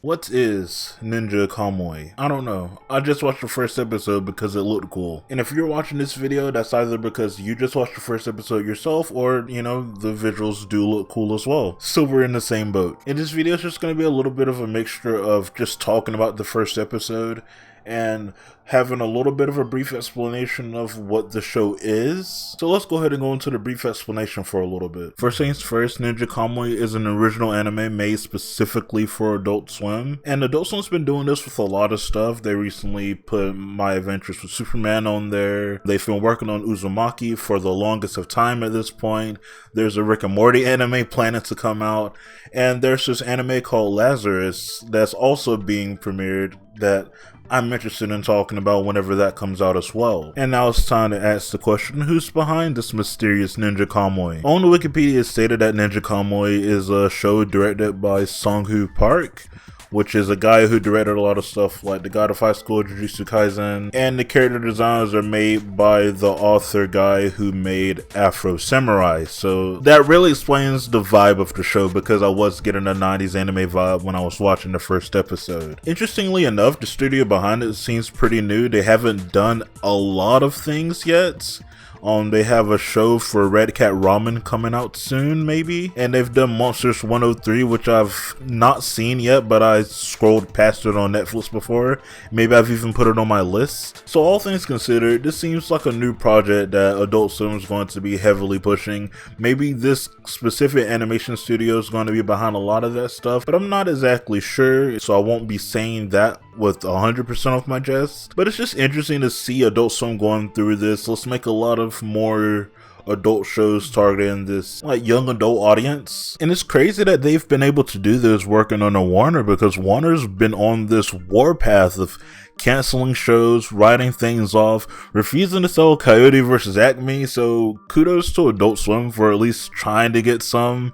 What is Ninja Kamui? I don't know. I just watched the first episode because it looked cool. And if you're watching this video, that's either because you just watched the first episode yourself or, the visuals do look cool as well. So we're in the same boat. And this video is just going to be a little bit of a mixture of just talking about the first episode and having a little bit of a brief explanation of what the show is. So let's go ahead and go into the brief explanation for a little bit. First things first, Ninja Kamui is an original anime made specifically for Adult Swim. And Adult Swim's been doing this with a lot of stuff. They recently put My Adventures with Superman on there. They've been working on Uzumaki for the longest of time at this point. There's a Rick and Morty anime planning to come out. And there's this anime called Lazarus that's also being premiered that I'm interested in talking about whenever that comes out as well. And now it's time to ask the question, who's behind this mysterious Ninja Kamui? On the Wikipedia it stated that Ninja Kamui is a show directed by Sung-Hoo Park, which is a guy who directed a lot of stuff like The God of High School, Jujutsu Kaisen, and the character designs are made by the author guy who made Afro Samurai. So that really explains the vibe of the show, because I was getting a 90s anime vibe when I was watching the first episode. Interestingly enough, the studio behind it seems pretty new. They haven't done a lot of things yet. They have a show for Red Cat Ramen coming out soon, maybe. And they've done Monsters 103, which I've not seen yet, but I scrolled past it on Netflix before. Maybe I've even put it on my list. So all things considered, this seems like a new project that Adult Swim is going to be heavily pushing. Maybe this specific animation studio is going to be behind a lot of that stuff, but I'm not exactly sure, so I won't be saying that with 100% of my chest. But it's just interesting to see Adult Swim going through this. Let's make a lot of more adult shows targeting this young adult audience. And it's crazy that they've been able to do this working on a Warner, because Warner's been on this warpath of canceling shows, writing things off, refusing to sell Coyote vs. Acme. So kudos to Adult Swim for at least trying to get some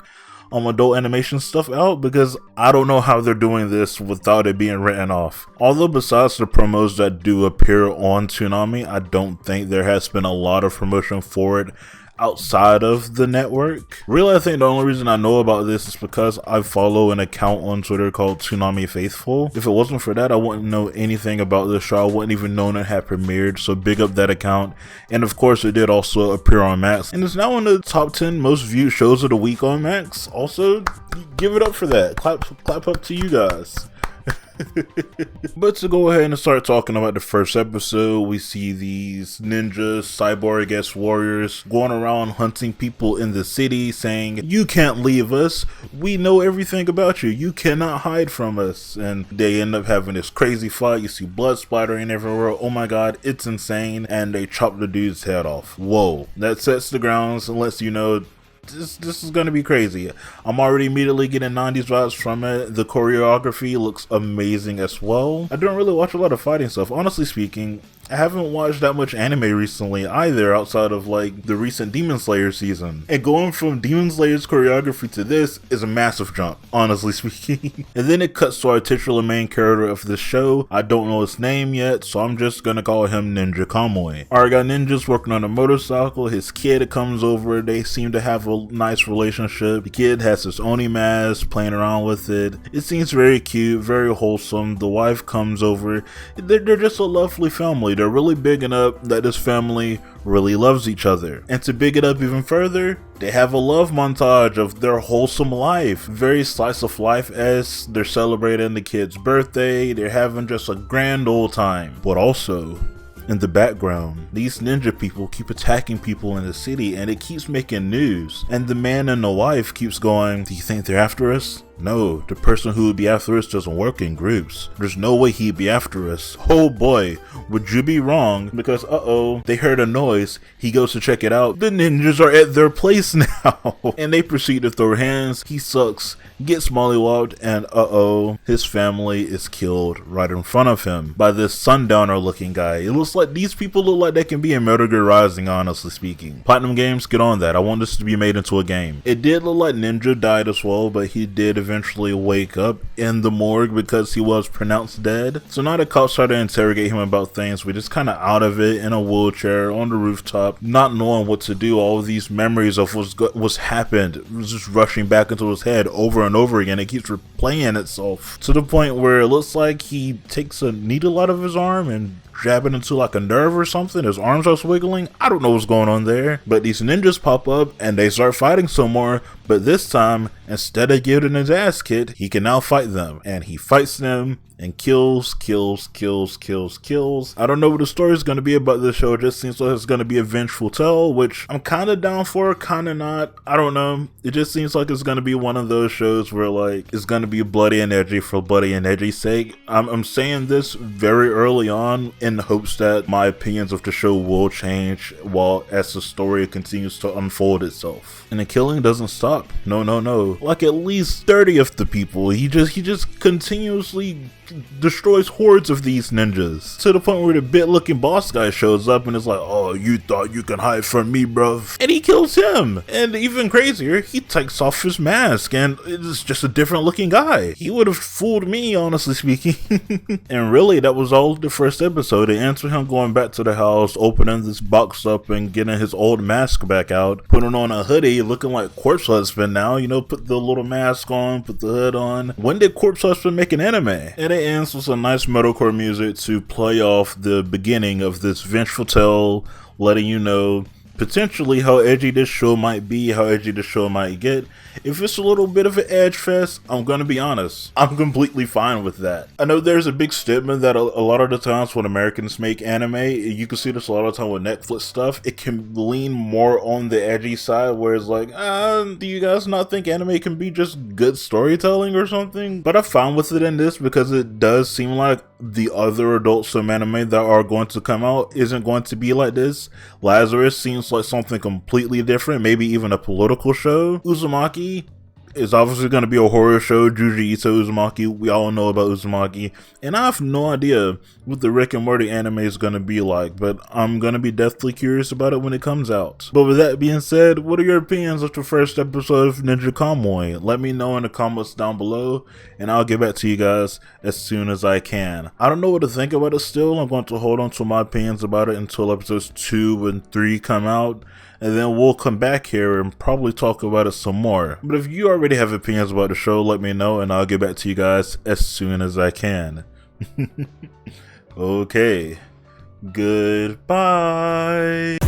adult animation stuff out, because I don't know how they're doing this without it being written off. Although besides the promos that do appear on Toonami, I don't think there has been a lot of promotion for it outside of the network. Really, I think the only reason I know about this is because I follow an account on Twitter called Toonami Faithful. If it wasn't for that, I wouldn't know anything about this show. I wouldn't even know it had premiered, so big up that account. And of course, it did also appear on Max, and it's now in the top 10 most viewed shows of the week on Max. Also, give it up for that. Clap up to you guys. But to go ahead and start talking about the first episode, we see these ninjas, cyborg-esque warriors going around hunting people in the city, saying, "You can't leave us, we know everything about you, you cannot hide from us." And they end up having this crazy fight. You see blood splattering everywhere. Oh my god, it's insane. And they chop the dude's head off. Whoa, that sets the grounds and lets you know this is gonna be crazy. I'm already immediately getting 90s vibes from it. The choreography looks amazing as well. I don't really watch a lot of fighting stuff, honestly speaking. I haven't watched that much anime recently either, outside of the recent Demon Slayer season. And going from Demon Slayer's choreography to this is a massive jump, honestly speaking. And then it cuts to our titular main character of the show. I don't know his name yet, so I'm just gonna call him Ninja Kamui. Our guy Ninja's working on a motorcycle. His kid comes over. They seem to have a nice relationship. The kid has his Oni mask, playing around with it. It seems very cute, very wholesome. The wife comes over. They're just a lovely family. They're really bigging up that this family really loves each other. And to big it up even further, they have a love montage of their wholesome life. Very slice of life as they're celebrating the kid's birthday. They're having just a grand old time. But also, in the background, these ninja people keep attacking people in the city, and it keeps making news. And the man and the wife keeps going, "Do you think they're after us?" No, the person who would be after us doesn't work in groups. There's no way he'd be after us. Oh boy, would you be wrong? Because they heard a noise. He goes to check it out. The ninjas are at their place now. And they proceed to throw hands. He sucks, gets mollywopped, and his family is killed right in front of him by this sundowner looking guy. It looks like these people look like they can be in Metal Gear Rising, honestly speaking. Platinum Games, get on that. I want this to be made into a game. It did look like Ninja died as well, but he did eventually wake up in the morgue because he was pronounced dead. So now the cops try to interrogate him about things, but just kind of out of it in a wheelchair on the rooftop, not knowing what to do. All of these memories of what's happened was just rushing back into his head over and over again. It keeps replaying itself to the point where it looks like he takes a needle out of his arm and jab it into like a nerve or something. His arm starts wiggling. I don't know what's going on there, but these ninjas pop up and they start fighting some more. But this time, instead of getting his ass kicked, he can now fight them, and he fights them and kills. I don't know what the story is going to be about this show. It just seems like it's going to be a vengeful tale, which I'm kind of down for, kind of not. I don't know. It just seems like it's going to be one of those shows where like it's going to be bloody and edgy for bloody and edgy's sake. I'm saying this very early on in hopes that my opinions of the show will change as the story continues to unfold itself. And the killing doesn't stop. No. Like at least 30 of the people. He just continuously destroys hordes of these ninjas to the point where the bit looking boss guy shows up and is like, oh, you thought you can hide from me, bruv, and he kills him. And even crazier, he takes off his mask and it's just a different looking guy. He would have fooled me, honestly speaking. And really, that was all of the first episode. It ends with him going back to the house, opening this box up and getting his old mask back out, putting on a hoodie, looking like Corpse Husband now, you know, put the little mask on, put the hood on. When did Corpse Husband make an anime? And it ends with some nice metalcore music to play off the beginning of this vengeful tale, letting you know potentially how edgy this show might be, how edgy this show might get. If it's a little bit of an edge fest, I'm gonna be honest, I'm completely fine with that. I know there's a big stigma that a lot of the times when Americans make anime, you can see this a lot of the time with Netflix stuff, it can lean more on the edgy side, where it's like, do you guys not think anime can be just good storytelling or something? But I'm fine with it in this because it does seem like the other Adult Swim anime that are going to come out isn't going to be like this. Lazarus seems like something completely different, maybe even a political show. Uzumaki is obviously going to be a horror show. Juji Ito Uzumaki, we all know about Uzumaki, and I have no idea what the Rick and Morty anime is going to be like, but I'm going to be deathly curious about it when it comes out. But with that being said, what are your opinions of the first episode of Ninja Kamui? Let me know in the comments down below, and I'll get back to you guys as soon as I can. I don't know what to think about it still. I'm going to hold on to my opinions about it until episodes 2 and 3 come out, and then we'll come back here and probably talk about it some more. But if you already have opinions about the show, let me know and I'll get back to you guys as soon as I can. Okay, goodbye.